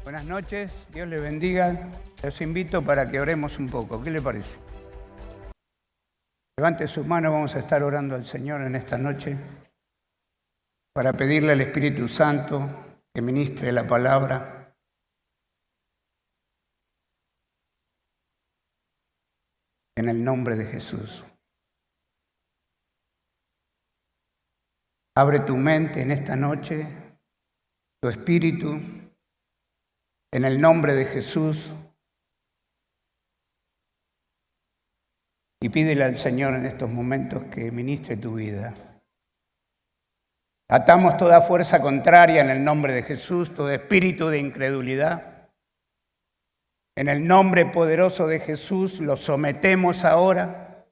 Buenas noches, Dios les bendiga. Los invito para que oremos un poco. ¿Qué le parece? Levante su mano, vamos a estar orando al Señor en esta noche para pedirle al Espíritu Santo que ministre la palabra. En el nombre de Jesús. Abre tu mente en esta noche, tu espíritu, en el nombre de Jesús. Y pídele al Señor en estos momentos que ministre tu vida. Atamos toda fuerza contraria en el nombre de Jesús, todo espíritu de incredulidad. En el nombre poderoso de Jesús lo sometemos ahora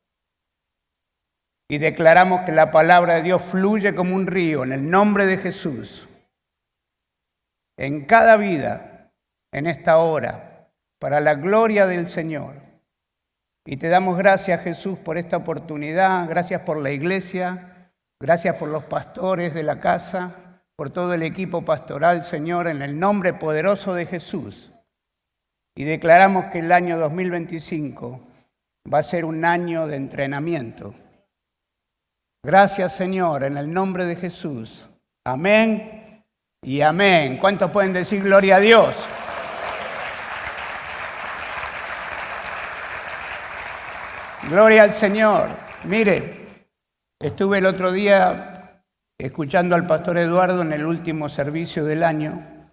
y declaramos que la palabra de Dios fluye como un río en el nombre de Jesús. En cada vida, en esta hora, para la gloria del Señor. Y te damos gracias, Jesús, por esta oportunidad, gracias por la iglesia, gracias por los pastores de la casa, por todo el equipo pastoral, Señor, en el nombre poderoso de Jesús. Y declaramos que el año 2025 va a ser un año de entrenamiento. Gracias, Señor, en el nombre de Jesús. Amén y amén. ¿Cuántos pueden decir gloria a Dios? Gloria al Señor. Mire, estuve el otro día escuchando al pastor Eduardo en el último servicio del año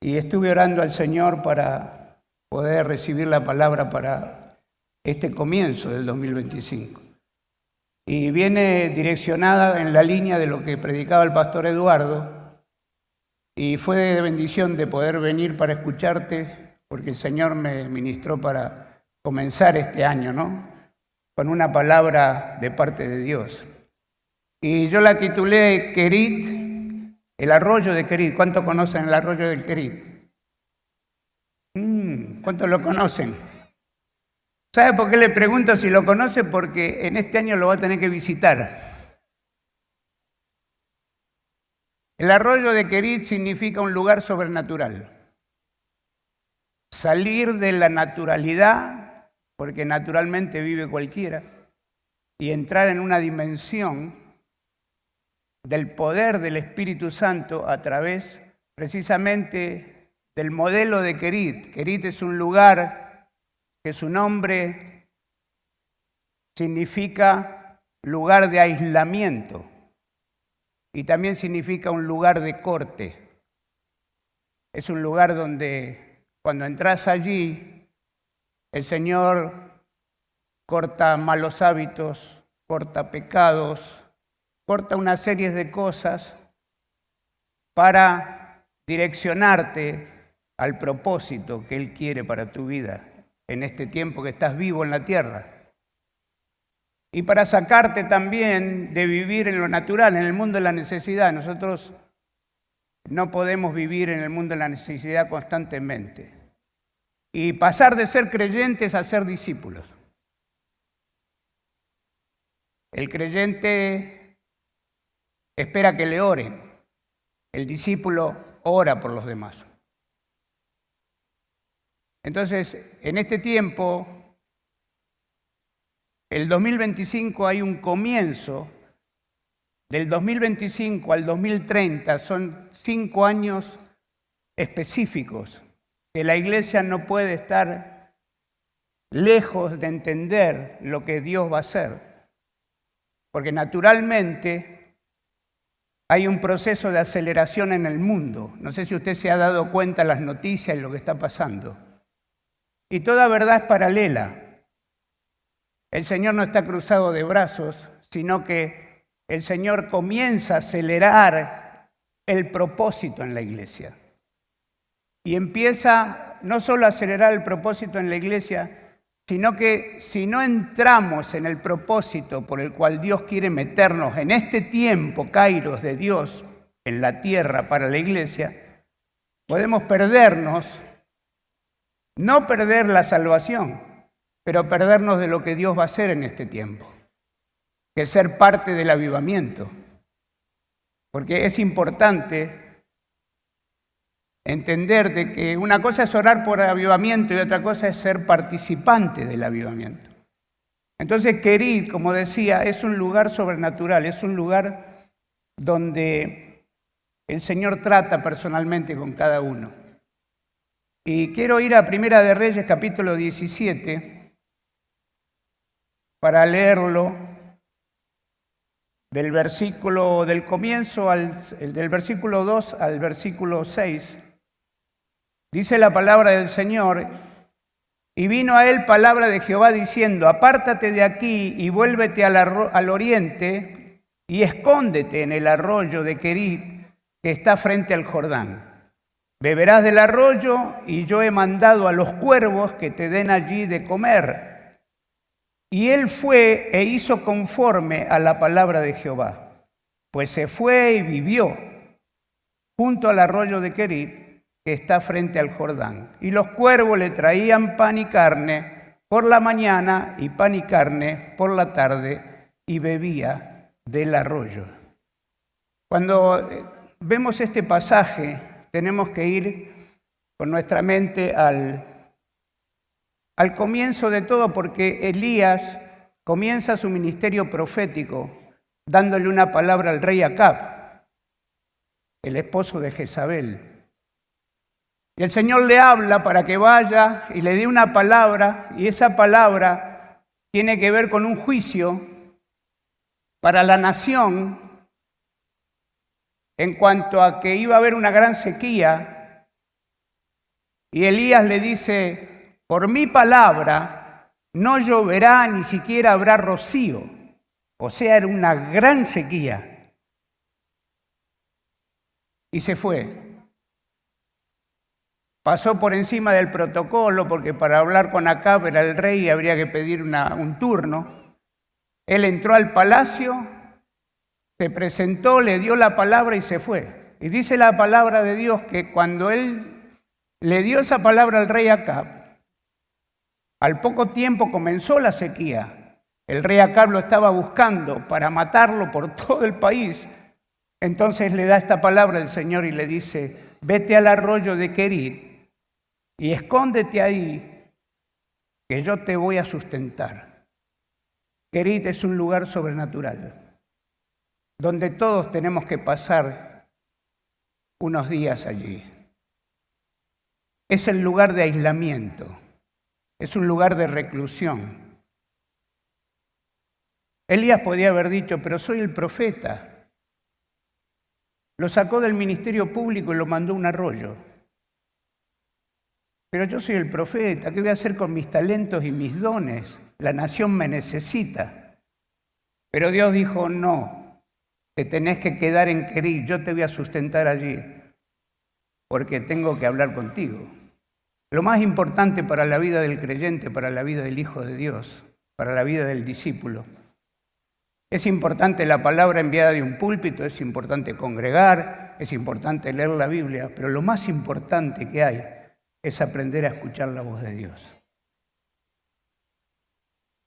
y estuve orando al Señor para poder recibir la palabra para este comienzo del 2025. Y viene direccionada en la línea de lo que predicaba el pastor Eduardo y fue de bendición de poder venir para escucharte porque el Señor me ministró para comenzar este año, ¿no? Con una palabra de parte de Dios. Y yo la titulé Querit, el arroyo de Querit. ¿Cuántos conocen el arroyo del Querit? ¿Cuántos lo conocen? ¿Sabe por qué le pregunto si lo conoce? Porque en este año lo va a tener que visitar. El arroyo de Querit significa un lugar sobrenatural. Salir de la naturalidad, porque naturalmente vive cualquiera, y entrar en una dimensión del poder del Espíritu Santo a través precisamente del modelo de Querit. Querit es un lugar que su nombre significa lugar de aislamiento y también significa un lugar de corte. Es un lugar donde cuando entras allí, el Señor corta malos hábitos, corta pecados, corta una serie de cosas para direccionarte al propósito que Él quiere para tu vida en este tiempo que estás vivo en la tierra. Y para sacarte también de vivir en lo natural, en el mundo de la necesidad. Nosotros no podemos vivir en el mundo de la necesidad constantemente. Y pasar de ser creyentes a ser discípulos. El creyente espera que le oren. El discípulo ora por los demás. Entonces, en este tiempo, el 2025 hay un comienzo. Del 2025 al 2030 son 5 años específicos que la iglesia no puede estar lejos de entender lo que Dios va a hacer. Porque naturalmente hay un proceso de aceleración en el mundo. No sé si usted se ha dado cuenta de las noticias y lo que está pasando. Y toda verdad es paralela. El Señor no está cruzado de brazos, sino que el Señor comienza a acelerar el propósito en la iglesia. Y empieza no solo a acelerar el propósito en la iglesia, sino que si no entramos en el propósito por el cual Dios quiere meternos en este tiempo, Kairos de Dios, en la tierra para la iglesia, podemos perdernos, no perder la salvación, pero perdernos de lo que Dios va a hacer en este tiempo. que ser parte del avivamiento. Porque es importante entender de que una cosa es orar por avivamiento y otra cosa es ser participante del avivamiento. Entonces, Querit, como decía, es un lugar sobrenatural, es un lugar donde el Señor trata personalmente con cada uno. Y quiero ir a Primera de Reyes, capítulo 17, para leerlo del comienzo, del versículo 2 al versículo 6. Dice la palabra del Señor: y vino a él palabra de Jehová diciendo: apártate de aquí y vuélvete al oriente y escóndete en el arroyo de Querit que está frente al Jordán. Beberás del arroyo y yo he mandado a los cuervos que te den allí de comer. Y él fue e hizo conforme a la palabra de Jehová, pues se fue y vivió junto al arroyo de Querit, que está frente al Jordán. Y los cuervos le traían pan y carne por la mañana y pan y carne por la tarde, y bebía del arroyo. Cuando vemos este pasaje, tenemos que ir con nuestra mente al comienzo de todo, porque Elías comienza su ministerio profético dándole una palabra al rey Acab, el esposo de Jezabel. Y el Señor le habla para que vaya y le dé una palabra, y esa palabra tiene que ver con un juicio para la nación en cuanto a que iba a haber una gran sequía. Y Elías le dice: por mi palabra no lloverá, ni siquiera habrá rocío. O sea, era una gran sequía. Y se fue. Pasó por encima del protocolo, porque para hablar con Acab, era el rey, y habría que pedir un turno. Él entró al palacio, se presentó, le dio la palabra y se fue. Y dice la palabra de Dios que cuando él le dio esa palabra al rey Acab, al poco tiempo comenzó la sequía. El rey Acab lo estaba buscando para matarlo por todo el país. Entonces le da esta palabra el Señor y le dice: vete al arroyo de Querit y escóndete ahí, que yo te voy a sustentar. Querit es un lugar sobrenatural, donde todos tenemos que pasar unos días allí. Es el lugar de aislamiento. Es un lugar de reclusión. Elías podía haber dicho: pero soy el profeta. Lo sacó del ministerio público y lo mandó a un arroyo. Pero yo soy el profeta, ¿qué voy a hacer con mis talentos y mis dones? La nación me necesita. Pero Dios dijo: no, te tenés que quedar en Querit, yo te voy a sustentar allí, porque tengo que hablar contigo. Lo más importante para la vida del creyente, para la vida del Hijo de Dios, para la vida del discípulo, es importante la palabra enviada de un púlpito, es importante congregar, es importante leer la Biblia, pero lo más importante que hay es aprender a escuchar la voz de Dios.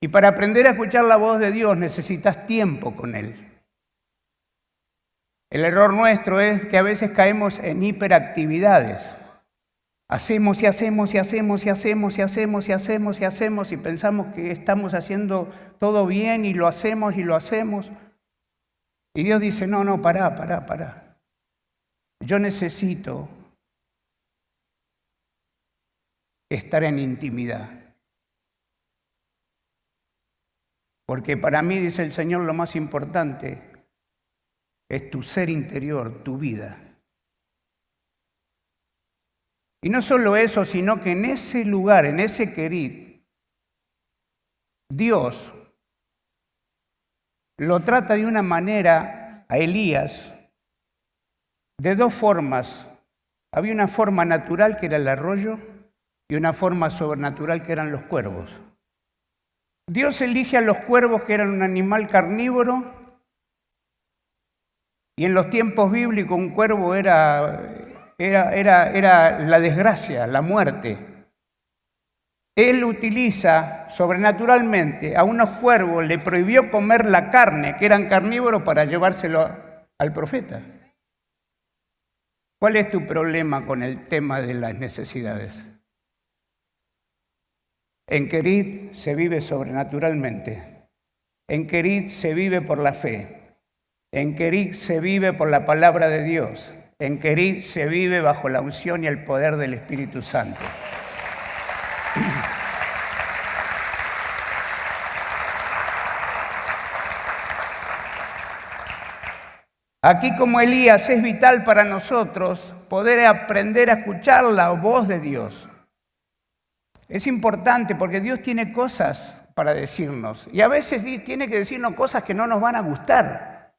Y para aprender a escuchar la voz de Dios necesitas tiempo con Él. El error nuestro es que a veces caemos en hiperactividades. Hacemos y hacemos y hacemos y hacemos y hacemos y hacemos y hacemos y pensamos que estamos haciendo todo bien y lo hacemos y lo hacemos. Y Dios dice: no, pará. Yo necesito estar en intimidad. Porque para mí, dice el Señor, lo más importante es tu ser interior, tu vida. Y no solo eso, sino que en ese lugar, en ese Querit, Dios lo trata de una manera a Elías de dos formas. Había una forma natural, que era el arroyo, y una forma sobrenatural, que eran los cuervos. Dios elige a los cuervos, que eran un animal carnívoro, y en los tiempos bíblicos un cuervo era la desgracia, la muerte. Él utiliza sobrenaturalmente a unos cuervos, le prohibió comer la carne, que eran carnívoros, para llevárselo al profeta. ¿Cuál es tu problema con el tema de las necesidades? En Querit se vive sobrenaturalmente. En Querit se vive por la fe. En Querit se vive por la palabra de Dios. En Querit se vive bajo la unción y el poder del Espíritu Santo. Aquí, como Elías, es vital para nosotros poder aprender a escuchar la voz de Dios. Es importante porque Dios tiene cosas para decirnos y a veces tiene que decirnos cosas que no nos van a gustar.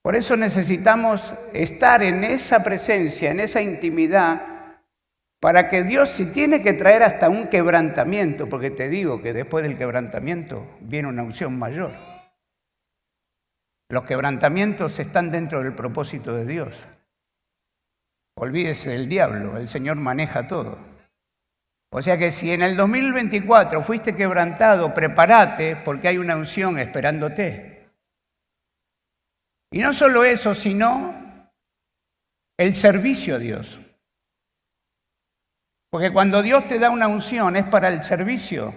Por eso necesitamos estar en esa presencia, en esa intimidad, para que Dios, si tiene que traer hasta un quebrantamiento, porque te digo que después del quebrantamiento viene una unción mayor. Los quebrantamientos están dentro del propósito de Dios. Olvídese del diablo, el Señor maneja todo. O sea que si en el 2024 fuiste quebrantado, prepárate porque hay una unción esperándote. Y no solo eso, sino el servicio a Dios. Porque cuando Dios te da una unción es para el servicio.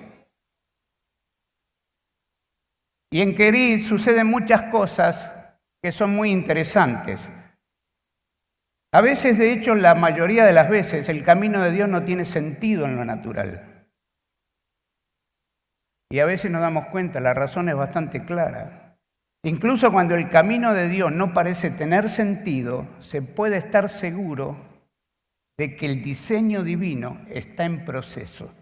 Y en Querit suceden muchas cosas que son muy interesantes. A veces, de hecho, la mayoría de las veces, el camino de Dios no tiene sentido en lo natural. Y a veces nos damos cuenta, la razón es bastante clara. Incluso cuando el camino de Dios no parece tener sentido, se puede estar seguro de que el diseño divino está en proceso.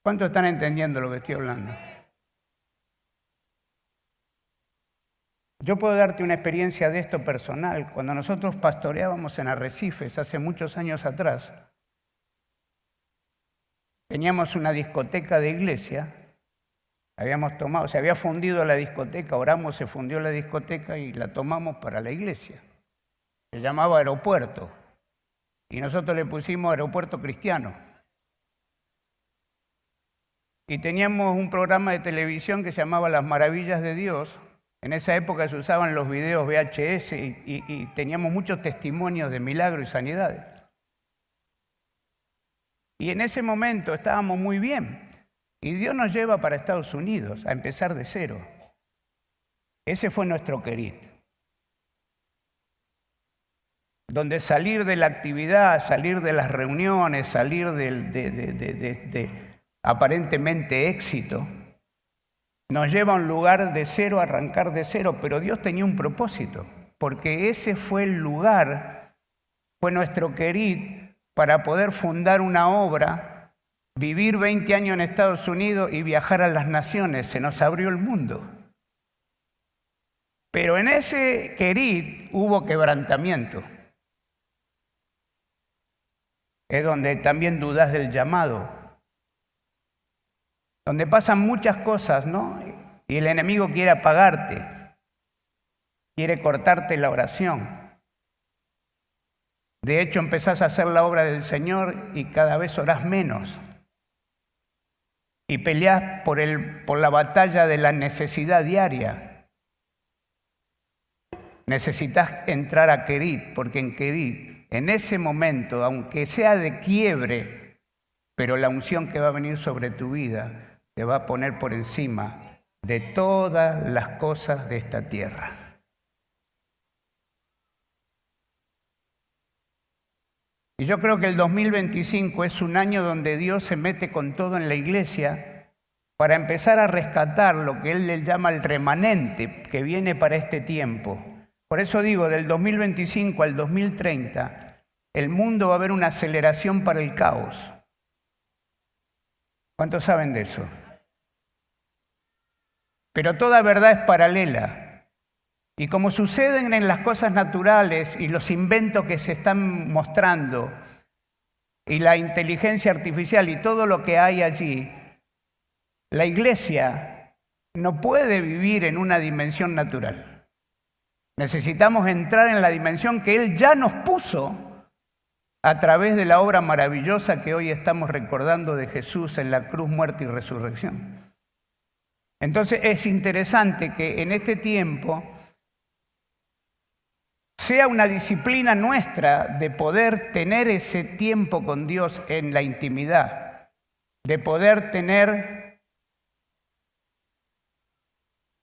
¿Cuántos están entendiendo lo que estoy hablando? Yo puedo darte una experiencia de esto personal. Cuando nosotros pastoreábamos en Arrecifes hace muchos años atrás, teníamos una discoteca de iglesia, se había fundido la discoteca, oramos, se fundió la discoteca y la tomamos para la iglesia. Se llamaba Aeropuerto y nosotros le pusimos Aeropuerto Cristiano. Y teníamos un programa de televisión que se llamaba Las Maravillas de Dios. En esa época se usaban los videos VHS y teníamos muchos testimonios de milagros y sanidades. Y en ese momento estábamos muy bien. Y Dios nos lleva para Estados Unidos a empezar de cero. Ese fue nuestro Querit. Donde salir de la actividad, salir de las reuniones, salir de aparentemente éxito, nos lleva a un lugar de cero, a arrancar de cero, pero Dios tenía un propósito, porque ese fue el lugar, fue nuestro Querit para poder fundar una obra, vivir 20 años en Estados Unidos y viajar a las naciones. Se nos abrió el mundo. Pero en ese Querit hubo quebrantamiento. Es donde también dudas del llamado. Donde pasan muchas cosas, ¿no? Y el enemigo quiere apagarte, quiere cortarte la oración. De hecho, empezás a hacer la obra del Señor y cada vez orás menos. Y peleás por la batalla de la necesidad diaria. Necesitas entrar a Querit, porque en Querit, en ese momento, aunque sea de quiebre, pero la unción que va a venir sobre tu vida te va a poner por encima de todas las cosas de esta tierra. Y yo creo que el 2025 es un año donde Dios se mete con todo en la iglesia para empezar a rescatar lo que Él le llama el remanente que viene para este tiempo. Por eso digo, del 2025 al 2030, el mundo va a ver una aceleración para el caos. ¿Cuántos saben de eso? Pero toda verdad es paralela. Y como suceden en las cosas naturales y los inventos que se están mostrando, y la inteligencia artificial y todo lo que hay allí, la iglesia no puede vivir en una dimensión natural. Necesitamos entrar en la dimensión que Él ya nos puso a través de la obra maravillosa que hoy estamos recordando de Jesús en la cruz, muerte y resurrección. Entonces es interesante que en este tiempo sea una disciplina nuestra de poder tener ese tiempo con Dios en la intimidad, de poder tener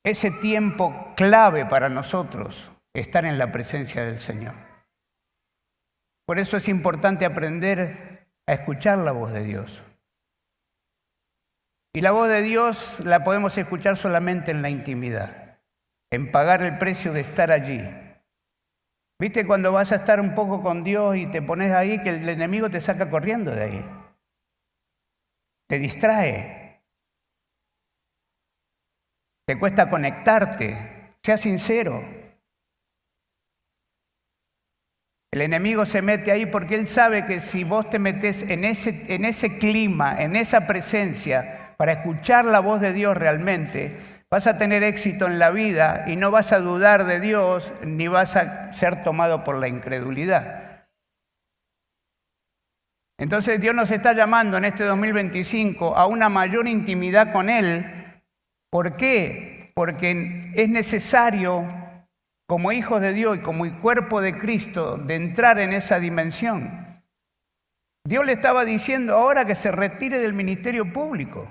ese tiempo clave para nosotros, estar en la presencia del Señor. Por eso es importante aprender a escuchar la voz de Dios. Y la voz de Dios la podemos escuchar solamente en la intimidad, en pagar el precio de estar allí. ¿Viste cuando vas a estar un poco con Dios y te pones ahí que el enemigo te saca corriendo de ahí? Te distrae. Te cuesta conectarte. Sea sincero. El enemigo se mete ahí porque él sabe que si vos te metés en ese clima, en esa presencia, para escuchar la voz de Dios realmente, vas a tener éxito en la vida y no vas a dudar de Dios ni vas a ser tomado por la incredulidad. Entonces Dios nos está llamando en este 2025 a una mayor intimidad con Él. ¿Por qué? Porque es necesario, como hijos de Dios y como el cuerpo de Cristo, de entrar en esa dimensión. Dios le estaba diciendo ahora que se retire del ministerio público.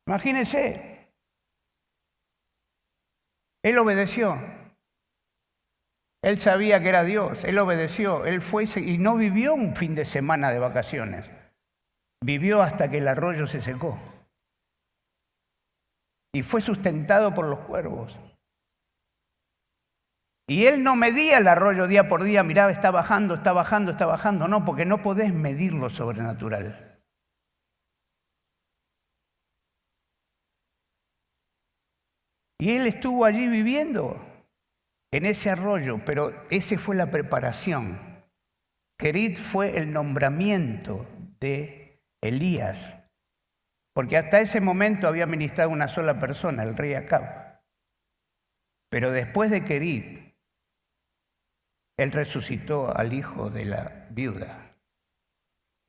Imagínense. Él obedeció. Él sabía que era Dios. Él obedeció. Él fue y no vivió un fin de semana de vacaciones. Vivió hasta que el arroyo se secó. Y fue sustentado por los cuervos. Y él no medía el arroyo día por día. Miraba, está bajando, está bajando, está bajando. No, porque no podés medir lo sobrenatural. Y él estuvo allí viviendo en ese arroyo, pero esa fue la preparación. Querit fue el nombramiento de Elías, porque hasta ese momento había ministrado una sola persona, el rey Acab. Pero después de Querit, él resucitó al hijo de la viuda.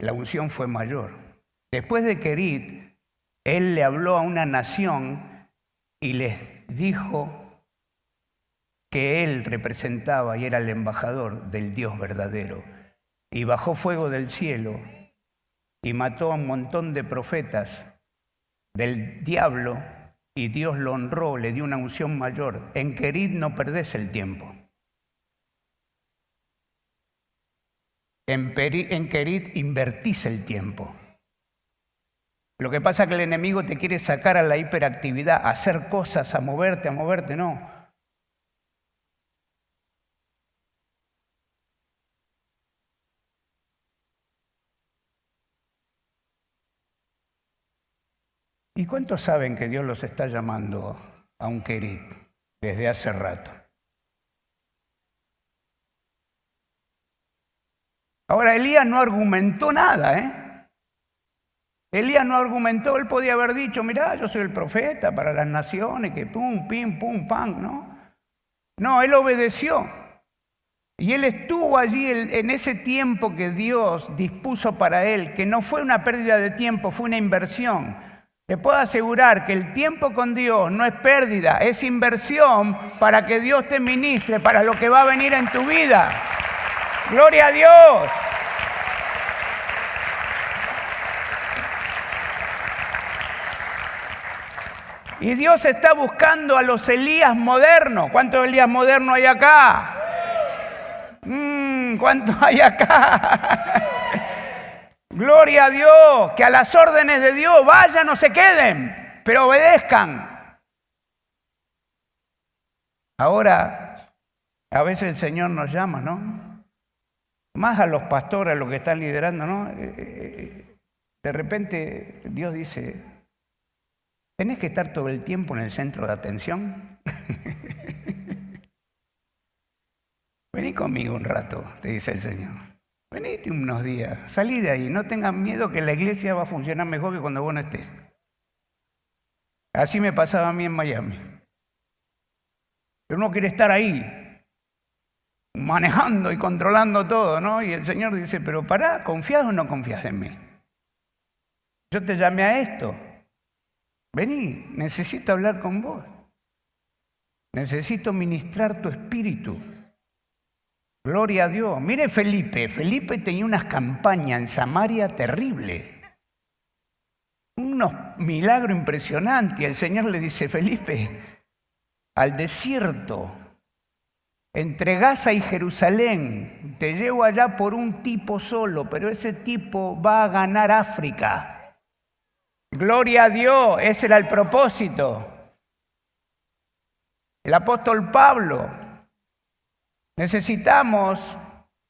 La unción fue mayor. Después de Querit, él le habló a una nación y les dijo que él representaba y era el embajador del Dios verdadero. Y bajó fuego del cielo y mató a un montón de profetas del diablo y Dios lo honró, le dio una unción mayor. En Querit no perdés el tiempo. En Querit invertís el tiempo. Lo que pasa es que el enemigo te quiere sacar a la hiperactividad, a hacer cosas, a moverte, no. ¿Y cuántos saben que Dios los está llamando a un Querit desde hace rato? Ahora, Elías no argumentó nada, ¿eh? Elías no argumentó, él podía haber dicho, mirá, yo soy el profeta para las naciones, que pum, pim, pum, pam, ¿no? No, él obedeció. Y él estuvo allí en ese tiempo que Dios dispuso para él, que no fue una pérdida de tiempo, fue una inversión. Te puedo asegurar que el tiempo con Dios no es pérdida, es inversión para que Dios te ministre para lo que va a venir en tu vida. ¡Gloria a Dios! Y Dios está buscando a los Elías modernos. ¿Cuántos Elías modernos hay acá? ¿Cuántos hay acá? Gloria a Dios, que a las órdenes de Dios vayan o se queden, pero obedezcan. Ahora, a veces el Señor nos llama, ¿no? Más a los pastores, a los que están liderando, ¿no? De repente Dios dice, ¿tenés que estar todo el tiempo en el centro de atención? Vení conmigo un rato, te dice el Señor. Venite unos días, salí de ahí, no tengas miedo que la iglesia va a funcionar mejor que cuando vos no estés. Así me pasaba a mí en Miami. Pero uno quiere estar ahí. manejando y controlando todo, ¿no? Y el Señor dice, pero pará, ¿confías o no confías en mí? Yo te llamé a esto. Vení, necesito hablar con vos. Necesito ministrar tu espíritu. Gloria a Dios. Mire Felipe. Felipe tenía unas campañas en Samaria terribles. Unos milagros impresionantes. Y el Señor le dice, Felipe, al desierto, entre Gaza y Jerusalén, te llevo allá por un tipo solo, pero ese tipo va a ganar África. Gloria a Dios, ese era el propósito. El apóstol Pablo, necesitamos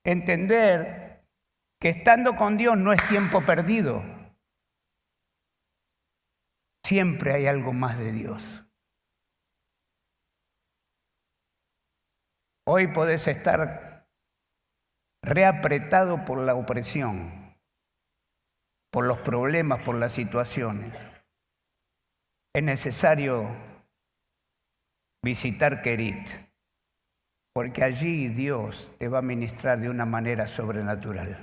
entender que estando con Dios no es tiempo perdido. Siempre hay algo más de Dios. Hoy podés estar reapretado por la opresión, por los problemas, por las situaciones. Es necesario visitar Querit, porque allí Dios te va a ministrar de una manera sobrenatural.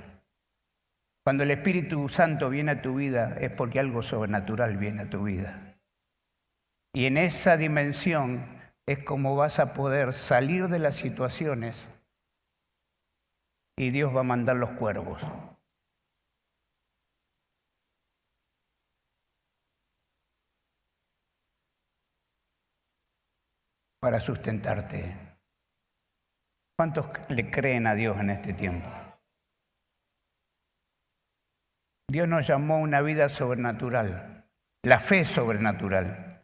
Cuando el Espíritu Santo viene a tu vida es porque algo sobrenatural viene a tu vida. Y en esa dimensión es como vas a poder salir de las situaciones y Dios va a mandar los cuervos. Para sustentarte. ¿Cuántos le creen a Dios en este tiempo? Dios nos llamó a una vida sobrenatural, la fe sobrenatural.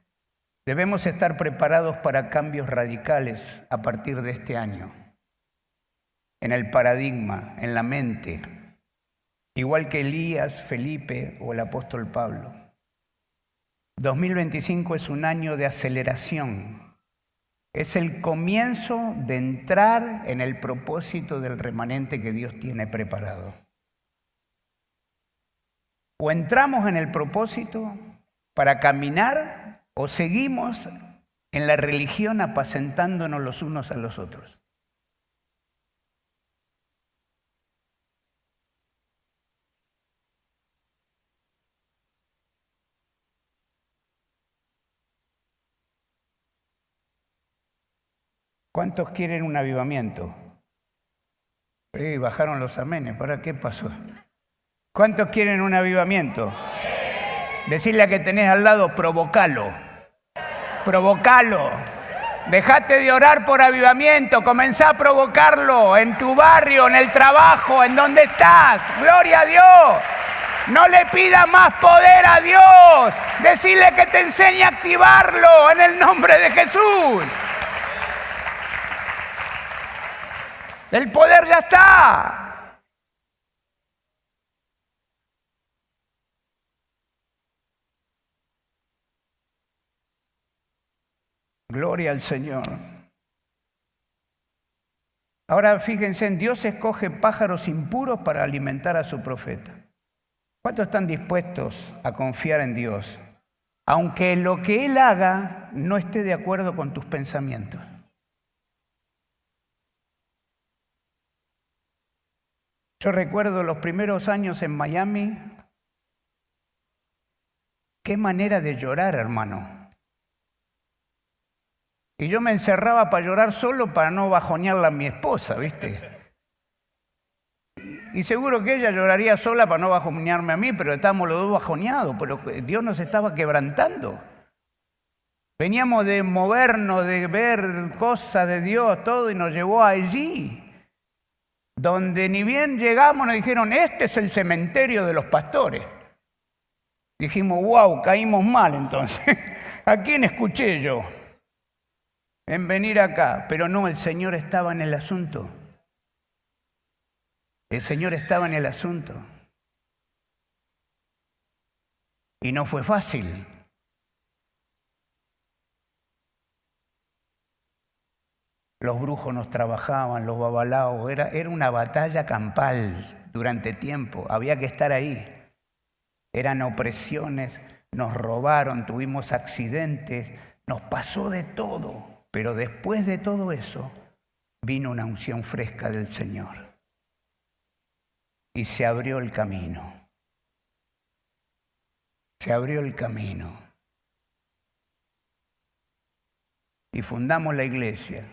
Debemos estar preparados para cambios radicales a partir de este año, en el paradigma, en la mente, igual que Elías, Felipe o el apóstol Pablo. 2025 es un año de aceleración. Es el comienzo de entrar en el propósito del remanente que Dios tiene preparado. O entramos en el propósito para caminar o seguimos en la religión apacentándonos los unos a los otros. ¿Cuántos quieren un avivamiento? Bajaron los amenes. ¿Para qué pasó? ¿Cuántos quieren un avivamiento? Decirle a que tenés al lado, provocalo. Provocalo. Dejate de orar por avivamiento. Comenzá a provocarlo en tu barrio, en el trabajo, en donde estás. Gloria a Dios. No le pida más poder a Dios. Decirle que te enseñe a activarlo en el nombre de Jesús. El poder ya está. Gloria al Señor. Ahora fíjense, Dios escoge pájaros impuros para alimentar a su profeta. ¿Cuántos están dispuestos a confiar en Dios, aunque lo que Él haga no esté de acuerdo con tus pensamientos? Yo recuerdo los primeros años en Miami. Qué manera de llorar, hermano. Y yo me encerraba para llorar solo para no bajonearla a mi esposa, ¿viste? Y seguro que ella lloraría sola para no bajonearme a mí, pero estábamos los dos bajoneados, pero Dios nos estaba quebrantando. Veníamos de movernos, de ver cosas de Dios, todo, y nos llevó allí, donde ni bien llegamos nos dijeron, este es el cementerio de los pastores. Dijimos, wow, caímos mal entonces. ¿A quién escuché yo en venir acá? Pero no, el Señor estaba en el asunto. El Señor estaba en el asunto. Y no fue fácil. Los brujos nos trabajaban, los babalaos, era una batalla campal durante tiempo, había que estar ahí. Eran opresiones, nos robaron, tuvimos accidentes, nos pasó de todo. Pero después de todo eso, vino una unción fresca del Señor y se abrió el camino. Se abrió el camino. Y fundamos la iglesia.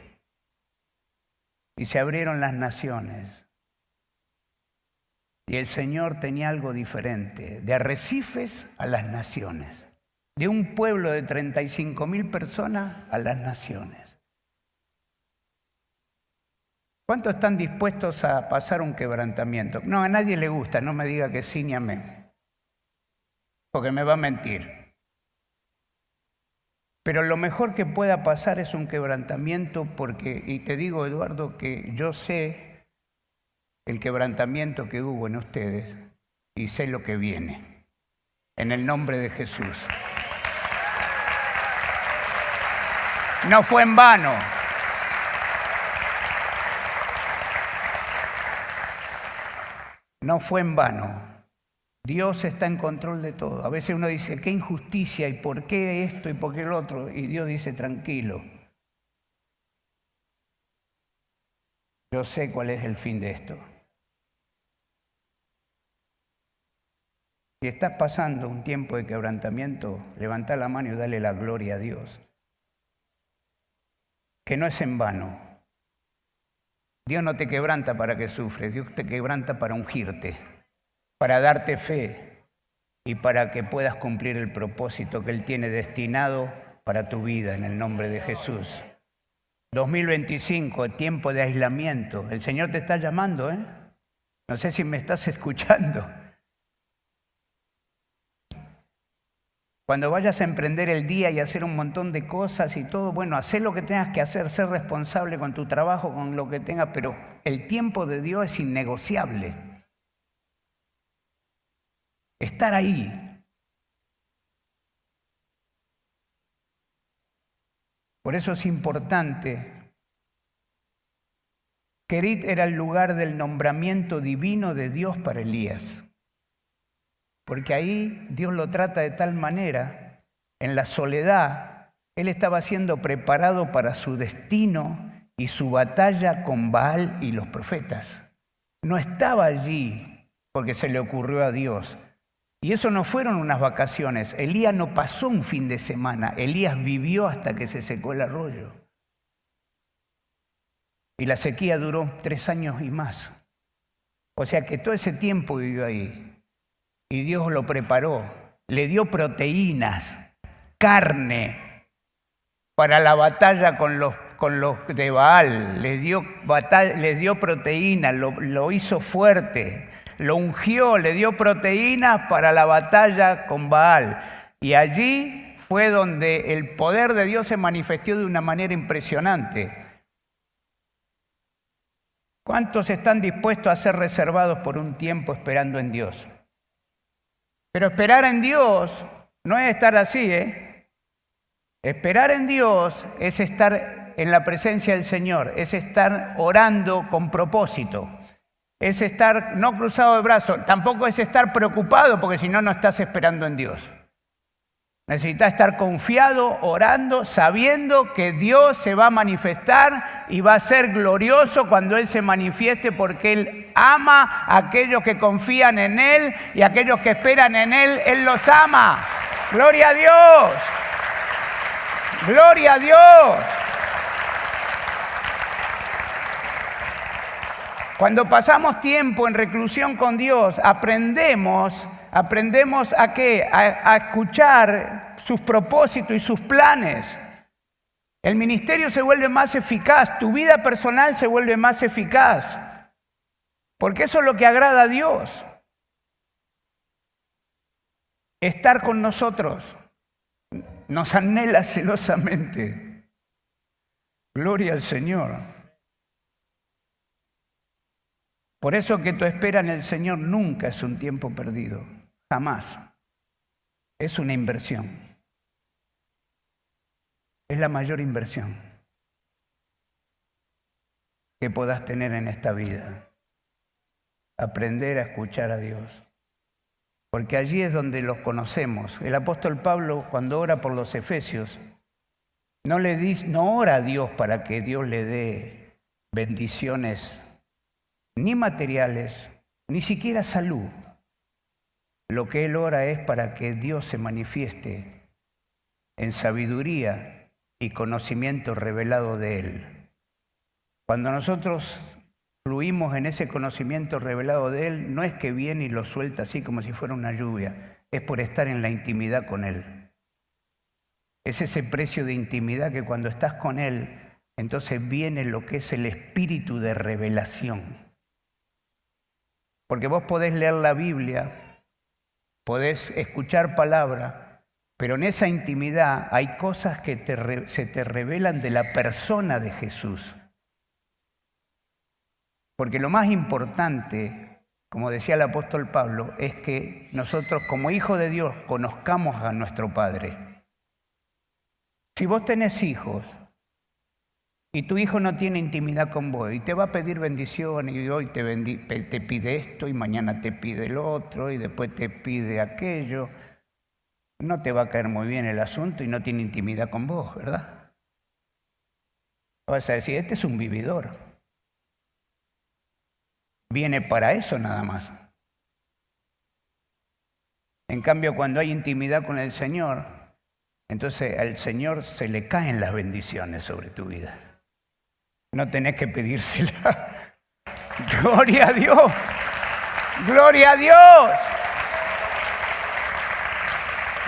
Y se abrieron las naciones. Y el Señor tenía algo diferente, de Arrecifes a las naciones, de un pueblo de 35.000 personas a las naciones. ¿Cuántos están dispuestos a pasar un quebrantamiento? No, a nadie le gusta, no me diga que sí ni amén, porque me va a mentir. Pero lo mejor que pueda pasar es un quebrantamiento porque, y te digo, Eduardo, que yo sé el quebrantamiento que hubo en ustedes y sé lo que viene. En el nombre de Jesús. No fue en vano. No fue en vano. Dios está en control de todo. A veces uno dice, qué injusticia, y por qué esto, y por qué el otro. Y Dios dice, tranquilo. Yo sé cuál es el fin de esto. Si estás pasando un tiempo de quebrantamiento, levanta la mano y dale la gloria a Dios. Que no es en vano. Dios no te quebranta para que sufres, Dios te quebranta para ungirte, para darte fe y para que puedas cumplir el propósito que Él tiene destinado para tu vida en el nombre de Jesús. 2025, tiempo de aislamiento. El Señor te está llamando, ¿eh? No sé si me estás escuchando. Cuando vayas a emprender el día y hacer un montón de cosas y todo, bueno, haz lo que tengas que hacer, ser responsable con tu trabajo, con lo que tengas, pero el tiempo de Dios es innegociable. Estar ahí. Por eso es importante. Kerit era el lugar del nombramiento divino de Dios para Elías. Porque ahí Dios lo trata de tal manera, en la soledad, él estaba siendo preparado para su destino y su batalla con Baal y los profetas. No estaba allí porque se le ocurrió a Dios. Y eso no fueron unas vacaciones. Elías no pasó un fin de semana. Elías vivió hasta que se secó el arroyo. Y la sequía duró 3 años y más. O sea que todo ese tiempo vivió ahí. Y Dios lo preparó, le dio proteínas, carne, para la batalla con los de Baal. Les dio proteínas, lo hizo fuerte, lo ungió, le dio proteínas para la batalla con Baal. Y allí fue donde el poder de Dios se manifestó de una manera impresionante. ¿Cuántos están dispuestos a ser reservados por un tiempo esperando en Dios? Pero esperar en Dios no es estar así, ¿eh? Esperar en Dios es estar en la presencia del Señor, es estar orando con propósito, es estar no cruzado de brazos, tampoco es estar preocupado porque si no, no estás esperando en Dios. Necesitas estar confiado, orando, sabiendo que Dios se va a manifestar y va a ser glorioso cuando Él se manifieste porque Él ama a aquellos que confían en Él y a aquellos que esperan en Él, Él los ama. ¡Gloria a Dios! ¡Gloria a Dios! Cuando pasamos tiempo en reclusión con Dios, aprendemos ¿a qué? A escuchar sus propósitos y sus planes. El ministerio se vuelve más eficaz, tu vida personal se vuelve más eficaz, porque eso es lo que agrada a Dios. Estar con nosotros nos anhela celosamente. Gloria al Señor. Por eso que tu espera en el Señor nunca es un tiempo perdido. Jamás. Es una inversión. Es la mayor inversión que puedas tener en esta vida. Aprender a escuchar a Dios. Porque allí es donde los conocemos. El apóstol Pablo, cuando ora por los efesios, no ora a Dios para que Dios le dé bendiciones ni materiales, ni siquiera salud. Lo que él ora es para que Dios se manifieste en sabiduría y conocimiento revelado de él. Cuando nosotros fluimos en ese conocimiento revelado de él, no es que viene y lo suelta así como si fuera una lluvia, es por estar en la intimidad con él. Es ese precio de intimidad que cuando estás con él, entonces viene lo que es el espíritu de revelación. Porque vos podés leer la Biblia, podés escuchar palabra, pero en esa intimidad hay cosas que se te revelan de la persona de Jesús. Porque lo más importante, como decía el apóstol Pablo, es que nosotros como hijos de Dios conozcamos a nuestro Padre. Si vos tenés hijos y tu hijo no tiene intimidad con vos y te va a pedir bendición y hoy te pide esto y mañana te pide el otro y después te pide aquello, no te va a caer muy bien el asunto y no tiene intimidad con vos, ¿verdad? Vas a decir, este es un vividor. Viene para eso nada más. En cambio, cuando hay intimidad con el Señor, entonces al Señor se le caen las bendiciones sobre tu vida. No tenés que pedírsela. ¡Gloria a Dios! ¡Gloria a Dios!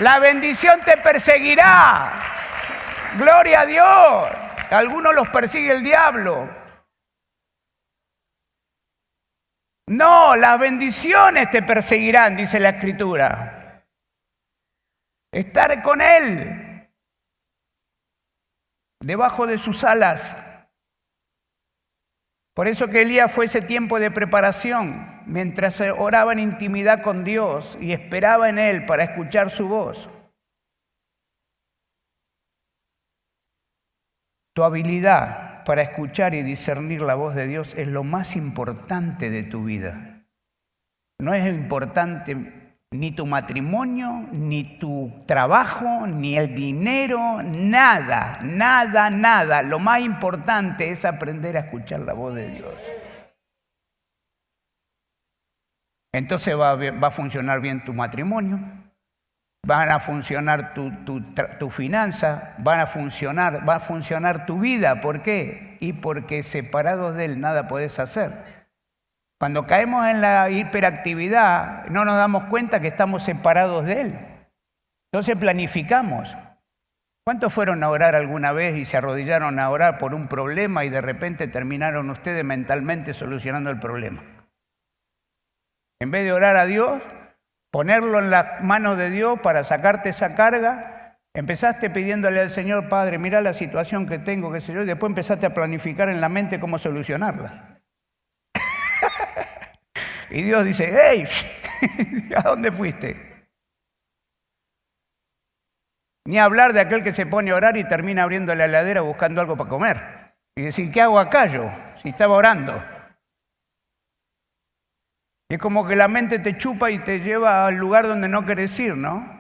La bendición te perseguirá. ¡Gloria a Dios! A algunos los persigue el diablo. No, las bendiciones te perseguirán, dice la Escritura. Estar con Él, debajo de sus alas. Por eso que Elías fue ese tiempo de preparación, mientras oraba en intimidad con Dios y esperaba en Él para escuchar su voz. Tu habilidad para escuchar y discernir la voz de Dios es lo más importante de tu vida. No es importante ni tu matrimonio, ni tu trabajo, ni el dinero, nada, nada, nada. Lo más importante es aprender a escuchar la voz de Dios. Entonces va a funcionar bien tu matrimonio, van a funcionar tu finanza, va a funcionar tu vida. ¿Por qué? Y porque separados de Él nada podés hacer. Cuando caemos en la hiperactividad, no nos damos cuenta que estamos separados de Él. Entonces planificamos. ¿Cuántos fueron a orar alguna vez y se arrodillaron a orar por un problema y de repente terminaron ustedes mentalmente solucionando el problema? En vez de orar a Dios, ponerlo en las manos de Dios para sacarte esa carga, empezaste pidiéndole al Señor, Padre, mira la situación que tengo, qué sé yo, y después empezaste a planificar en la mente cómo solucionarla. Y Dios dice, ¡hey! ¿A dónde fuiste? Ni hablar de aquel que se pone a orar y termina abriendo la heladera buscando algo para comer. Y decir, ¿qué hago acá yo? Si estaba orando. Y es como que la mente te chupa y te lleva al lugar donde no querés ir, ¿no?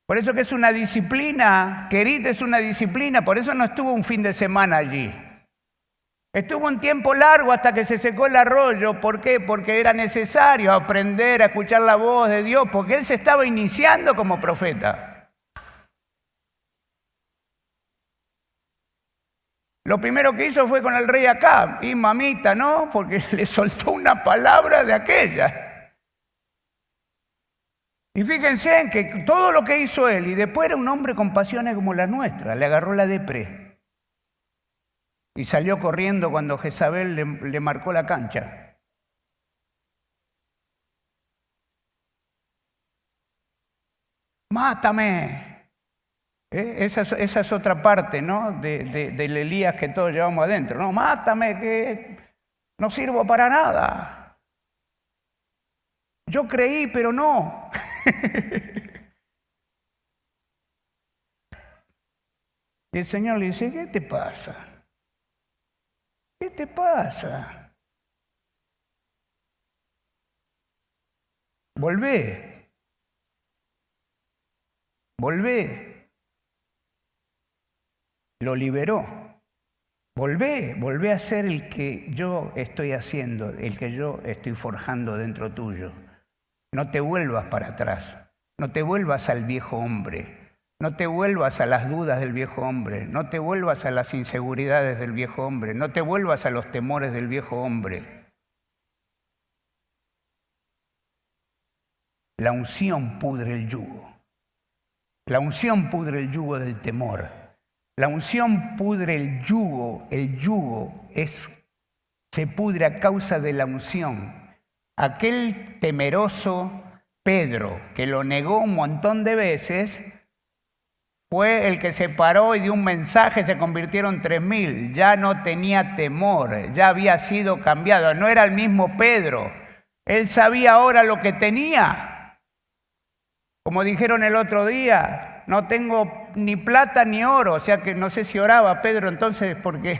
Por eso que es una disciplina, Querit es una disciplina, por eso no estuvo un fin de semana allí. Estuvo un tiempo largo hasta que se secó el arroyo. ¿Por qué? Porque era necesario aprender a escuchar la voz de Dios, porque él se estaba iniciando como profeta. Lo primero que hizo fue con el rey Acab, y mamita, ¿no? Porque le soltó una palabra de aquella. Y fíjense en que todo lo que hizo él, y después era un hombre con pasiones como la nuestra, le agarró la depre. Y salió corriendo cuando Jezabel le marcó la cancha. ¡Mátame! Esa es otra parte, ¿no? del Elías que todos llevamos adentro. No, mátame, que no sirvo para nada. Yo creí, pero no. Y el Señor le dice, ¿qué te pasa? ¿Qué te pasa? Volvé. Volvé. Lo liberó. Volvé a ser el que yo estoy haciendo, el que yo estoy forjando dentro tuyo. No te vuelvas para atrás, no te vuelvas al viejo hombre, no te vuelvas a las dudas del viejo hombre, no te vuelvas a las inseguridades del viejo hombre, no te vuelvas a los temores del viejo hombre. La unción pudre el yugo. La unción pudre el yugo del temor. La unción pudre el yugo se pudre a causa de la unción. Aquel temeroso Pedro, que lo negó un montón de veces, fue el que se paró y dio un mensaje, se convirtieron 3.000. Ya no tenía temor, ya había sido cambiado. No era el mismo Pedro. Él sabía ahora lo que tenía. Como dijeron el otro día, no tengo ni plata ni oro, o sea que no sé si oraba Pedro entonces porque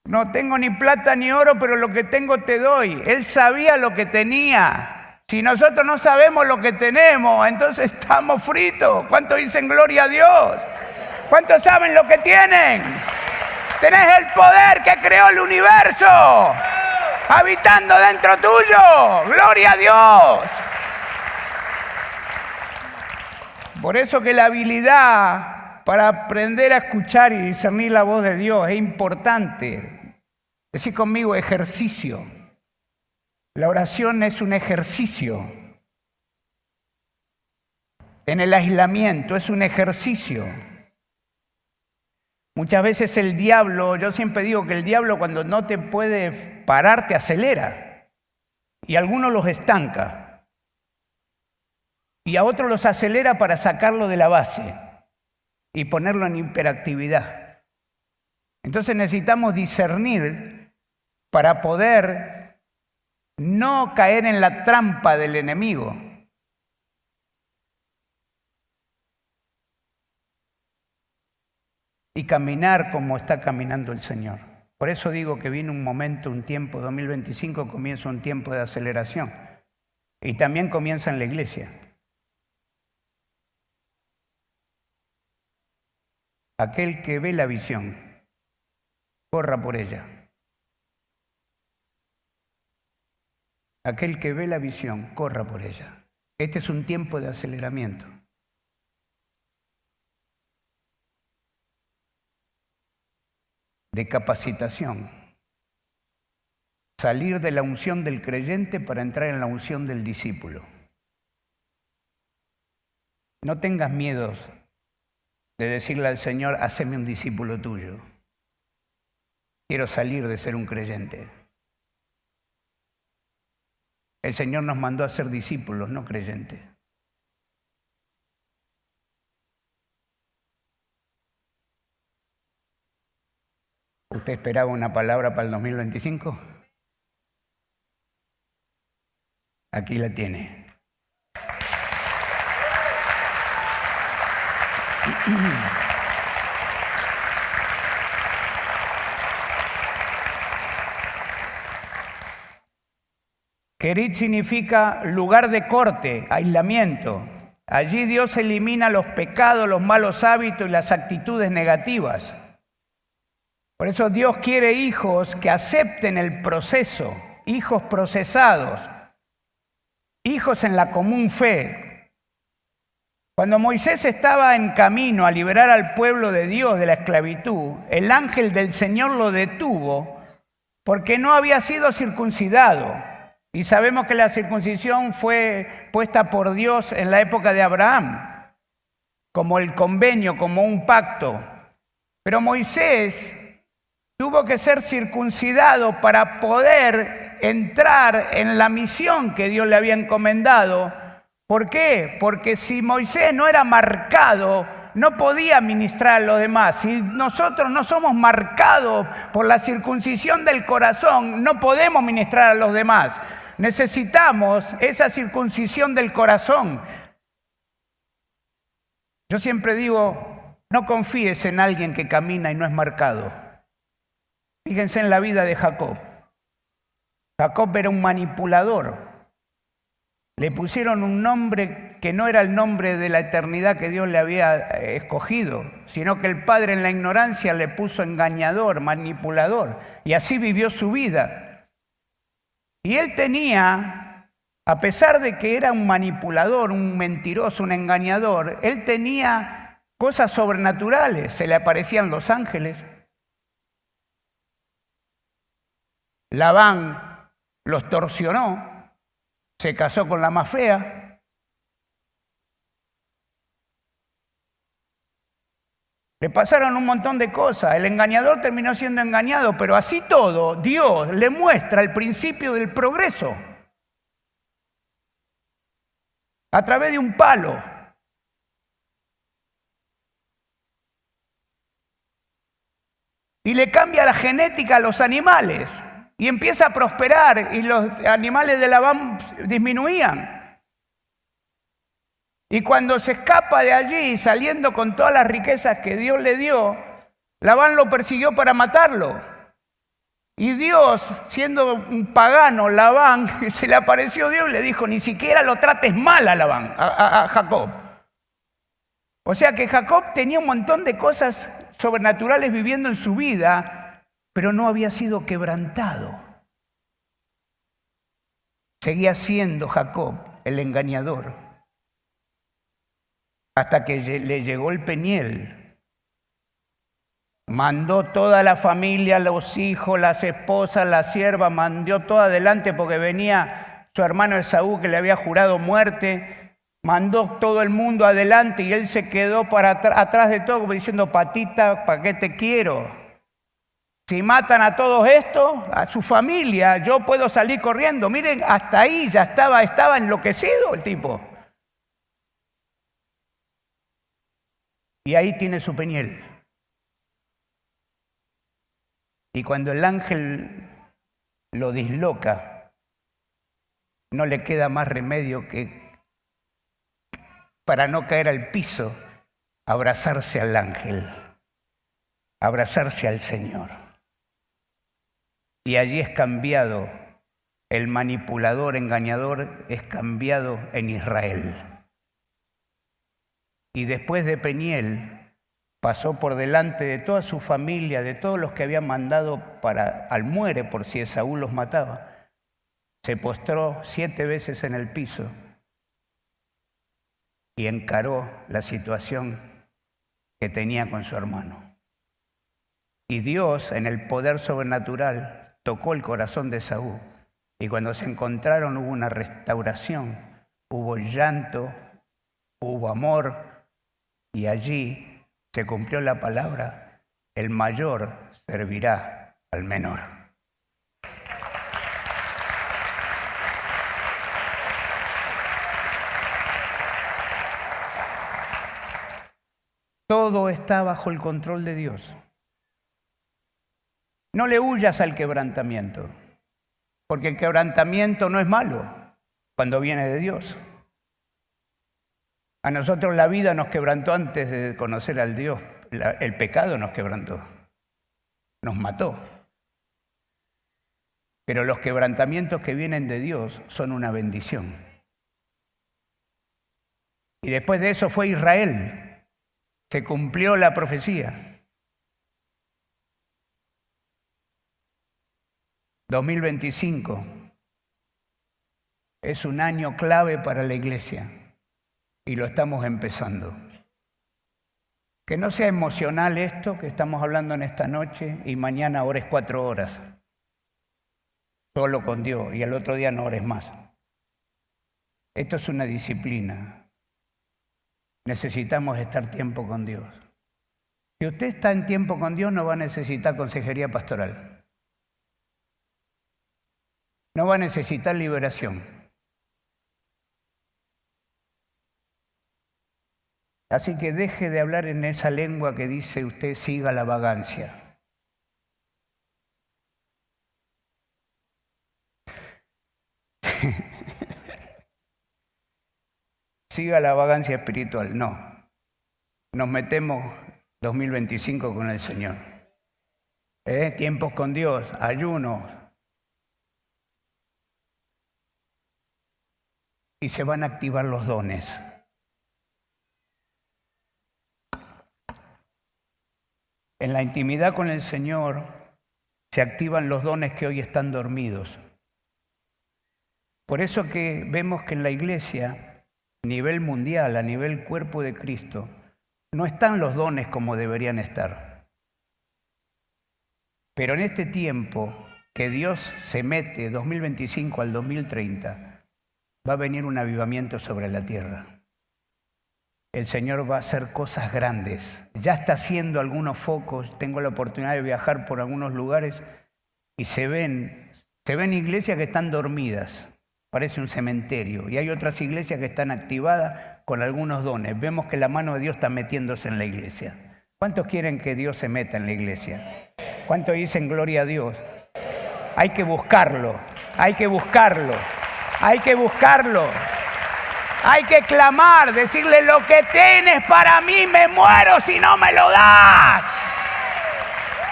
no tengo ni plata ni oro, pero lo que tengo te doy. Él sabía lo que tenía. Si nosotros no sabemos lo que tenemos, entonces estamos fritos. ¿Cuántos dicen gloria a Dios? ¿Cuántos saben lo que tienen? Tenés el poder que creó el universo habitando dentro tuyo. ¡Gloria a Dios! Por eso que la habilidad para aprender a escuchar y discernir la voz de Dios es importante. Decí conmigo, ejercicio. La oración es un ejercicio. En el aislamiento es un ejercicio. Muchas veces el diablo, yo siempre digo que el diablo cuando no te puede parar te acelera. Y a algunos los estanca. Y a otros los acelera para sacarlo de la base y ponerlo en hiperactividad. Entonces necesitamos discernir para poder no caer en la trampa del enemigo. Y caminar como está caminando el Señor. Por eso digo que viene un momento, un tiempo, 2025 comienza un tiempo de aceleración. Y también comienza en la iglesia. Aquel que ve la visión, corra por ella. Aquel que ve la visión, corra por ella. Este es un tiempo de aceleramiento. De capacitación. Salir de la unción del creyente para entrar en la unción del discípulo. No tengas miedos de decirle al Señor, haceme un discípulo tuyo. Quiero salir de ser un creyente. El Señor nos mandó a ser discípulos, no creyentes. ¿Usted esperaba una palabra para el 2025? Aquí la tiene. Kerit significa lugar de corte, aislamiento. Allí Dios elimina los pecados, los malos hábitos y las actitudes negativas. Por eso Dios quiere hijos que acepten el proceso, hijos procesados, hijos en la común fe. Cuando Moisés estaba en camino a liberar al pueblo de Dios de la esclavitud, el ángel del Señor lo detuvo porque no había sido circuncidado. Y sabemos que la circuncisión fue puesta por Dios en la época de Abraham, como el convenio, como un pacto. Pero Moisés tuvo que ser circuncidado para poder entrar en la misión que Dios le había encomendado. ¿Por qué? Porque si Moisés no era marcado, no podía ministrar a los demás. Si nosotros no somos marcados por la circuncisión del corazón, no podemos ministrar a los demás. Necesitamos esa circuncisión del corazón. Yo siempre digo, no confíes en alguien que camina y no es marcado. Fíjense en la vida de Jacob. Jacob era un manipulador. Le pusieron un nombre que no era el nombre de la eternidad que Dios le había escogido, sino que el padre en la ignorancia le puso engañador, manipulador, y así vivió su vida. Y él tenía, a pesar de que era un manipulador, un mentiroso, un engañador, él tenía cosas sobrenaturales. Se le aparecían los ángeles. Labán los torsionó, se casó con la más fea. Le pasaron un montón de cosas. El engañador terminó siendo engañado, pero así todo, Dios le muestra el principio del progreso a través de un palo. Y le cambia la genética a los animales. Y empieza a prosperar y los animales de Labán disminuían. Y cuando se escapa de allí, saliendo con todas las riquezas que Dios le dio, Labán lo persiguió para matarlo. Y Dios, siendo un pagano, Labán, se le apareció Dios y le dijo, ni siquiera lo trates mal a Labán, a Jacob. O sea que Jacob tenía un montón de cosas sobrenaturales viviendo en su vida, pero no había sido quebrantado. Seguía siendo Jacob el engañador. Hasta que le llegó el Peniel. Mandó toda la familia, los hijos, las esposas, la sierva, mandó todo adelante porque venía su hermano Esaú que le había jurado muerte. Mandó todo el mundo adelante y él se quedó atrás de todo como diciendo, patita, ¿para qué te quiero? Si matan a todos estos, a su familia, yo puedo salir corriendo. Miren, hasta ahí ya estaba enloquecido el tipo. Y ahí tiene su Peniel. Y cuando el ángel lo disloca, no le queda más remedio que, para no caer al piso, abrazarse al ángel, abrazarse al Señor. Y allí es cambiado, el manipulador, engañador, es cambiado en Israel. Y después de Peniel, pasó por delante de toda su familia, de todos los que habían mandado al muere por si Esaú los mataba. Se postró 7 veces en el piso y encaró la situación que tenía con su hermano. Y Dios, en el poder sobrenatural, tocó el corazón de Esaú. Y cuando se encontraron hubo una restauración, hubo llanto, hubo amor, y allí se cumplió la palabra, el mayor servirá al menor. Todo está bajo el control de Dios. No le huyas al quebrantamiento, porque el quebrantamiento no es malo cuando viene de Dios. A nosotros la vida nos quebrantó antes de conocer al Dios. El pecado nos quebrantó, nos mató. Pero los quebrantamientos que vienen de Dios son una bendición. Y después de eso fue Israel. Se cumplió la profecía. 2025 es un año clave para la iglesia y lo estamos empezando. Que no sea emocional esto que estamos hablando en esta noche y mañana ores 4 horas, solo con Dios, y al otro día no ores más. Esto es una disciplina. Necesitamos estar tiempo con Dios. Si usted está en tiempo con Dios, no va a necesitar consejería pastoral. No va a necesitar liberación. Así que deje de hablar en esa lengua que dice usted siga la vagancia. Siga la vagancia espiritual, no. Nos metemos 2025 con el Señor. Tiempos con Dios, ayunos. y se van a activar los dones. En la intimidad con el Señor se activan los dones que hoy están dormidos. Por eso que vemos que en la iglesia, a nivel mundial, a nivel cuerpo de Cristo, no están los dones como deberían estar. Pero en este tiempo que Dios se mete, 2025 al 2030, va a venir un avivamiento sobre la tierra. El Señor va a hacer cosas grandes. Ya está haciendo algunos focos. Tengo la oportunidad de viajar por algunos lugares y se ven iglesias que están dormidas. Parece un cementerio. Y hay otras iglesias que están activadas con algunos dones. Vemos que la mano de Dios está metiéndose en la iglesia. ¿Cuántos quieren que Dios se meta en la iglesia? ¿Cuántos dicen gloria a Dios? Hay que buscarlo. Hay que buscarlo. Hay que buscarlo. Hay que clamar, decirle: lo que tienes para mí, me muero si no me lo das.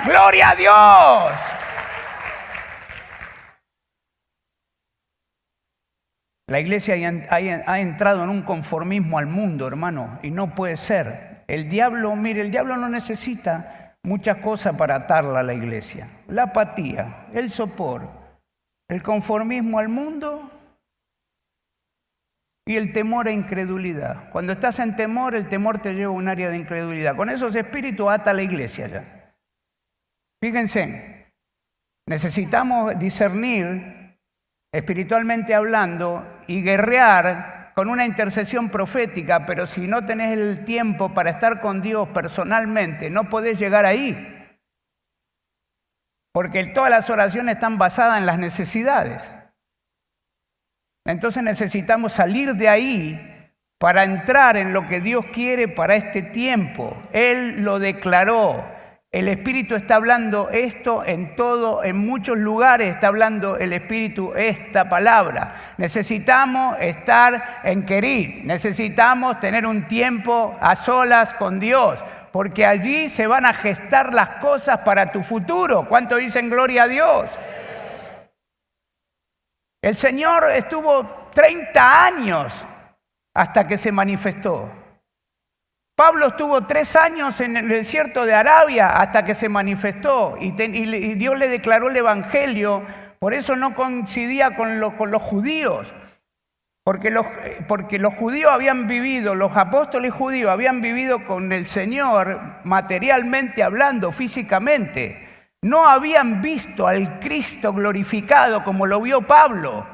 ¡Gloria a Dios! La iglesia ha entrado en un conformismo al mundo, hermano, y no puede ser. El diablo no necesita muchas cosas para atarla a la iglesia. La apatía, el sopor, el conformismo al mundo y el temor e incredulidad. Cuando estás en temor, el temor te lleva a un área de incredulidad. Con esos espíritus ata la iglesia ya. Fíjense, necesitamos discernir, espiritualmente hablando, y guerrear con una intercesión profética, pero si no tenés el tiempo para estar con Dios personalmente, no podés llegar ahí. Porque todas las oraciones están basadas en las necesidades. Entonces necesitamos salir de ahí para entrar en lo que Dios quiere para este tiempo. Él lo declaró. El Espíritu está hablando esto en todo, en muchos lugares está hablando el Espíritu esta palabra. Necesitamos estar en Querit, necesitamos tener un tiempo a solas con Dios, porque allí se van a gestar las cosas para tu futuro. ¿Cuánto dicen gloria a Dios? El Señor estuvo 30 años hasta que se manifestó. Pablo estuvo 3 años en el desierto de Arabia hasta que se manifestó y Dios le declaró el Evangelio. Por eso no coincidía con los judíos, porque los judíos habían vivido, los apóstoles judíos habían vivido con el Señor materialmente hablando, físicamente. No habían visto al Cristo glorificado como lo vio Pablo.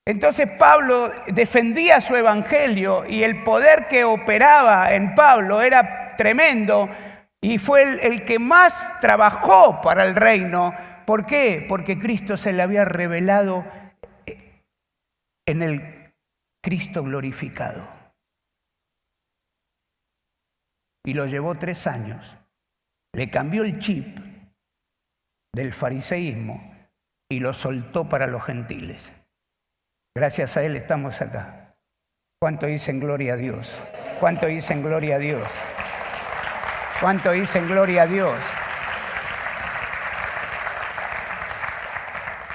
Entonces Pablo defendía su evangelio y el poder que operaba en Pablo era tremendo y fue el que más trabajó para el reino. ¿Por qué? Porque Cristo se le había revelado en el Cristo glorificado. Y lo llevó 3 años. Le cambió el chip del fariseísmo y lo soltó para los gentiles. Gracias a Él estamos acá. ¿Cuánto dicen gloria a Dios? ¿Cuánto dicen gloria a Dios? ¿Cuánto dicen gloria a Dios?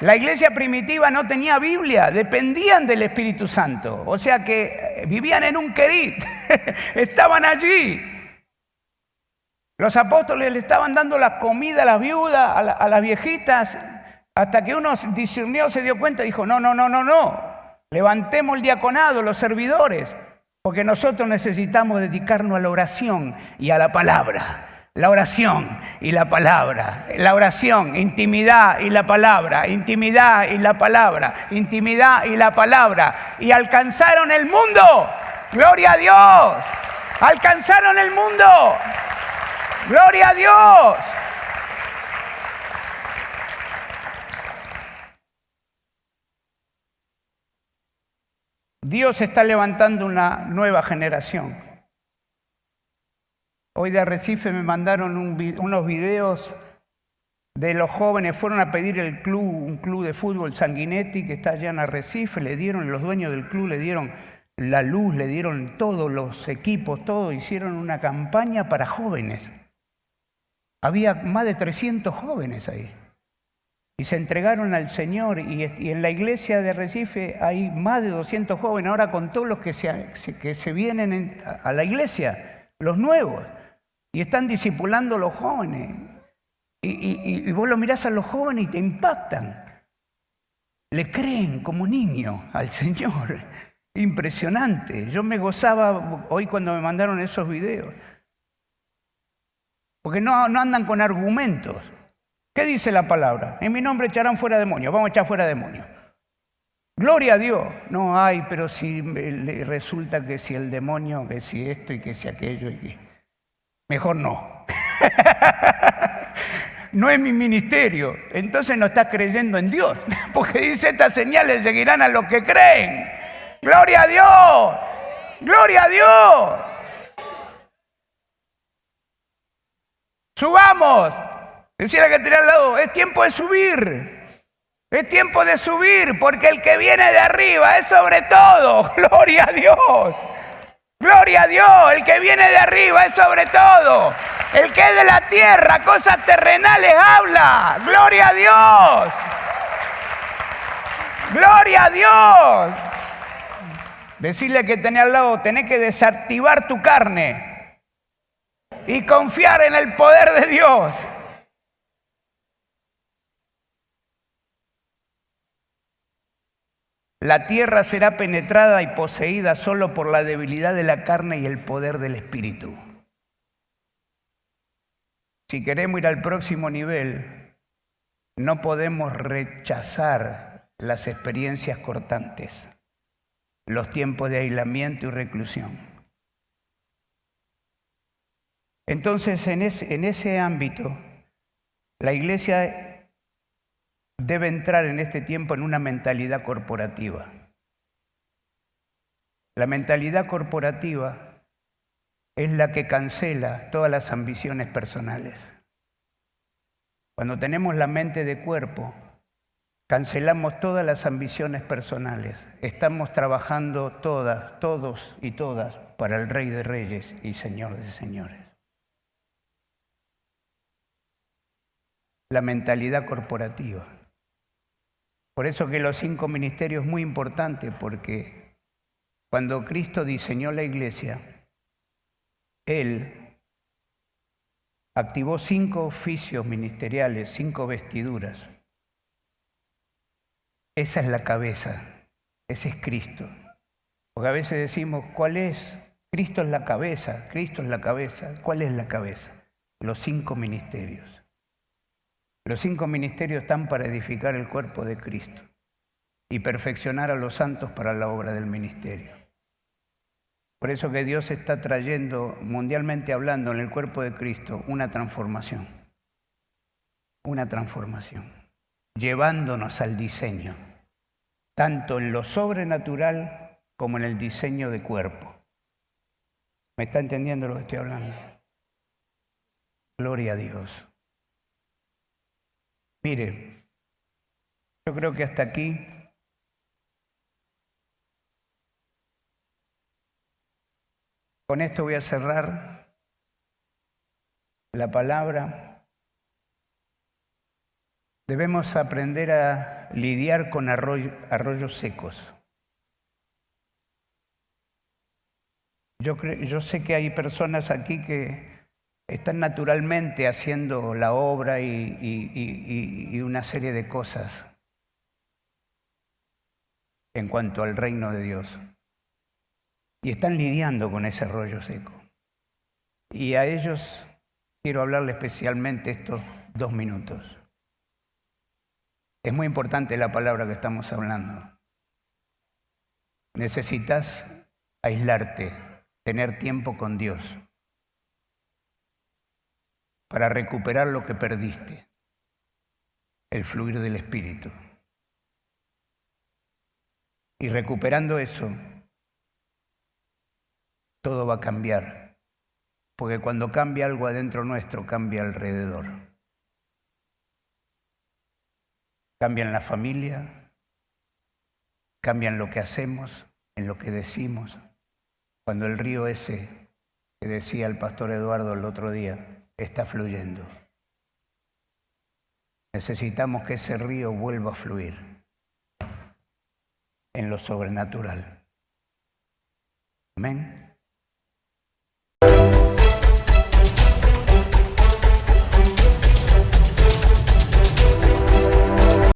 La iglesia primitiva no tenía Biblia, dependían del Espíritu Santo. O sea que vivían en un Querit, estaban allí. Los apóstoles le estaban dando la comida a las viudas, a las viejitas, hasta que uno discernió, se dio cuenta y dijo: no. Levantemos el diaconado, los servidores, porque nosotros necesitamos dedicarnos a la oración y a la palabra. La oración y la palabra. La oración, intimidad y la palabra. Intimidad y la palabra. Intimidad y la palabra. Y alcanzaron el mundo. ¡Gloria a Dios! ¡Alcanzaron el mundo! ¡Gloria a Dios! Dios está levantando una nueva generación. Hoy de Arrecife me mandaron unos videos de los jóvenes. Fueron a pedir un club de fútbol, Sanguinetti, que está allá en Arrecife. Los dueños del club le dieron la luz, le dieron todos los equipos, todo. Hicieron una campaña para jóvenes. Había más de 300 jóvenes ahí. y se entregaron al Señor. Y en la iglesia de Recife hay más de 200 jóvenes ahora con todos los que se vienen a la iglesia, los nuevos, y están discipulando a los jóvenes. Y vos lo mirás a los jóvenes y te impactan. Le creen como niños al Señor. Impresionante. Yo me gozaba hoy cuando me mandaron esos videos. Porque no andan con argumentos. ¿Qué dice la palabra? En mi nombre echarán fuera demonios. Vamos a echar fuera demonios. Gloria a Dios. No hay, pero si resulta que si el demonio, que si esto y que si aquello. Mejor no. No es mi ministerio. Entonces no estás creyendo en Dios. Porque dice, estas señales seguirán a los que creen. ¡Gloria a Dios! ¡Gloria a Dios! ¡Subamos! Decía que tenía al lado, es tiempo de subir. Es tiempo de subir, porque el que viene de arriba es sobre todo. ¡Gloria a Dios! ¡Gloria a Dios! El que viene de arriba es sobre todo. El que es de la tierra, cosas terrenales habla. ¡Gloria a Dios! ¡Gloria a Dios! Decirle que tenés al lado, tenés que desactivar tu carne y confiar en el poder de Dios. La tierra será penetrada y poseída solo por la debilidad de la carne y el poder del espíritu. Si queremos ir al próximo nivel, no podemos rechazar las experiencias cortantes, los tiempos de aislamiento y reclusión. Entonces, en ese ámbito, la iglesia debe entrar en este tiempo en una mentalidad corporativa. La mentalidad corporativa es la que cancela todas las ambiciones personales. Cuando tenemos la mente de cuerpo, cancelamos todas las ambiciones personales. Estamos trabajando todos y todas para el Rey de Reyes y Señor de Señores. La mentalidad corporativa. Por eso que los 5 ministerios es muy importante, porque cuando Cristo diseñó la iglesia, Él activó 5 oficios ministeriales, 5 vestiduras. Esa es la cabeza, ese es Cristo. Porque a veces decimos, ¿cuál es? Cristo es la cabeza, Cristo es la cabeza. ¿Cuál es la cabeza? Los 5 ministerios. Los 5 ministerios están para edificar el cuerpo de Cristo y perfeccionar a los santos para la obra del ministerio. Por eso que Dios está trayendo, mundialmente hablando, en el cuerpo de Cristo, una transformación, llevándonos al diseño, tanto en lo sobrenatural como en el diseño de cuerpo. ¿Me está entendiendo lo que estoy hablando? Gloria a Dios. Mire, yo creo que hasta aquí con esto voy a cerrar la palabra. Debemos aprender a lidiar con arroyos secos. Yo sé que hay personas aquí que están naturalmente haciendo la obra y una serie de cosas en cuanto al reino de Dios. Y están lidiando con ese arroyo seco. Y a ellos quiero hablarle especialmente estos 2 minutos. Es muy importante la palabra que estamos hablando. Necesitas aislarte, tener tiempo con Dios para recuperar lo que perdiste, el fluir del Espíritu. Y recuperando eso, todo va a cambiar, porque cuando cambia algo adentro nuestro, cambia alrededor. Cambia en la familia, cambia en lo que hacemos, en lo que decimos. Cuando el río ese que decía el pastor Eduardo el otro día está fluyendo. Necesitamos que ese río vuelva a fluir en lo sobrenatural. Amén.